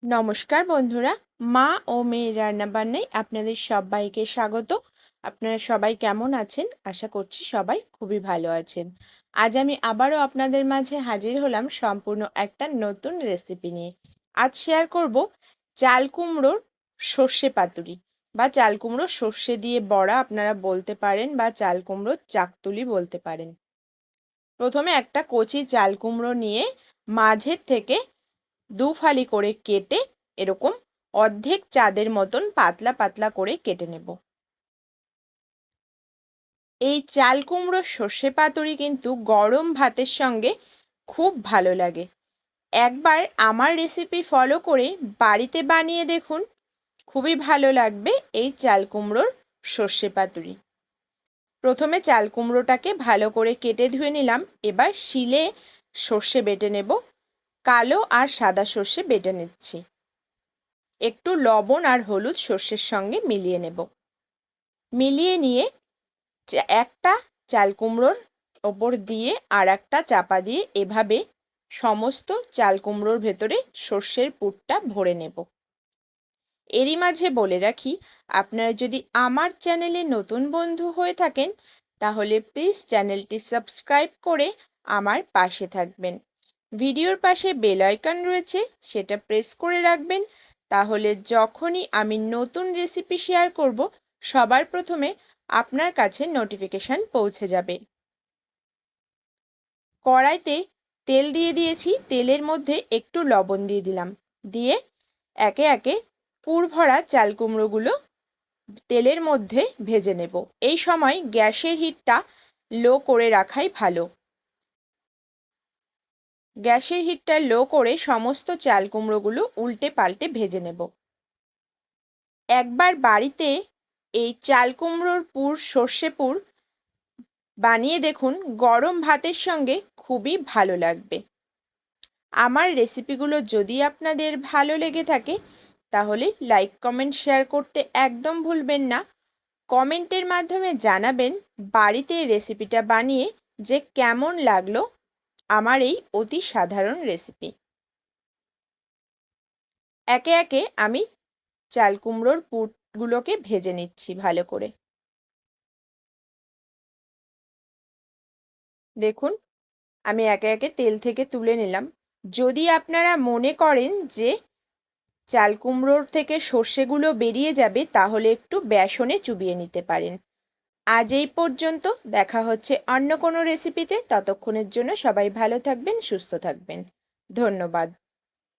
নমস্কার বন্ধুরা, মা ও মেয়ের রান্নাবান্নায় আপনাদের সবাইকে স্বাগত। আপনারা সবাই কেমন আছেন? আশা করছি সবাই খুবই ভালো আছেন। আজ আমি আবারও আপনাদের মাঝে হাজির হলাম সম্পূর্ণ একটা নতুন রেসিপি নিয়ে। আজ শেয়ার করব চাল কুমড়োর সর্ষে পাতুরি বা চাল কুমড়ো সর্ষে দিয়ে বড়া আপনারা বলতে পারেন, বা চাল কুমড়োর চাকতুলি বলতে পারেন। প্রথমে একটা কচি চাল কুমড়ো নিয়ে মাঝের থেকে দু ফালি করে কেটে এরকম অর্ধেক চাঁদের মতন পাতলা পাতলা করে কেটে নেব। এই চাল কুমড়োর সর্ষে পাতুরি কিন্তু গরম ভাতের সঙ্গে খুব ভালো লাগে। একবার আমার রেসিপি ফলো করে বাড়িতে বানিয়ে দেখুন, খুবই ভালো লাগবে এই চাল কুমড়োর সর্ষে পাতুরি। প্রথমে চাল কুমড়োটাকে ভালো করে কেটে ধুয়ে নিলাম। এবার শিলে সর্ষে বেটে নেব। কালো আর সাদা সর্ষে বেটে নিচ্ছি। একটু লবণ আর হলুদ সর্ষের সঙ্গে মিলিয়ে নেব। মিলিয়ে নিয়ে একটা চাল কুমড়োর ওপর দিয়ে আর একটা চাপা দিয়ে এভাবে সমস্ত চাল কুমড়োর ভেতরে সর্ষের পুরটা ভরে নেব। এরই মাঝে বলে রাখি, আপনারা যদি আমার চ্যানেলে নতুন বন্ধু হয়ে থাকেন তাহলে প্লিজ চ্যানেলটি সাবস্ক্রাইব করে আমার পাশে থাকবেন। ভিডিওর পাশে বেল আইকন রয়েছে, সেটা প্রেস করে রাখবেন। তাহলে যখনই আমি নতুন রেসিপি শেয়ার করব সবার প্রথমে আপনার কাছে নোটিফিকেশান পৌঁছে যাবে। কড়াইতে তেল দিয়ে দিয়েছি, তেলের মধ্যে একটু লবণ দিয়ে দিলাম। দিয়ে একে একে পুর ভরা চাল কুমড়োগুলো তেলের মধ্যে ভেজে নেব। এই সময় গ্যাসের হিটটা লো করে রাখাই ভালো। গ্যাসের হিটটা লো করে সমস্ত চাল কুমড়োগুলো উল্টে পাল্টে ভেজে নেব। একবার বাড়িতে এই চাল কুমড়োর পুর, সর্ষে পুর বানিয়ে দেখুন, গরম ভাতের সঙ্গে খুবই ভালো লাগবে। আমার রেসিপিগুলো যদি আপনাদের ভালো লেগে থাকে তাহলে লাইক, কমেন্ট, শেয়ার করতে একদম ভুলবেন না। কমেন্টের মাধ্যমে জানাবেন বাড়িতে রেসিপিটা বানিয়ে যে কেমন লাগলো আমার এই অতি সাধারণ রেসিপি। একে একে আমি চাল কুমড়োর পুরগুলোকে ভেজে নিচ্ছি ভালো করে। দেখুন, আমি একে একে তেল থেকে তুলে নিলাম। যদি আপনারা মনে করেন যে চাল কুমড়োর থেকে সর্ষেগুলো বেরিয়ে যাবে তাহলে একটু বেসনে চুবিয়ে নিতে পারেন। আজ এই পর্যন্ত, দেখা হচ্ছে অন্য কোনো রেসিপিতে। ততক্ষণের জন্য সবাই ভালো থাকবেন, সুস্থ থাকবেন। ধন্যবাদ।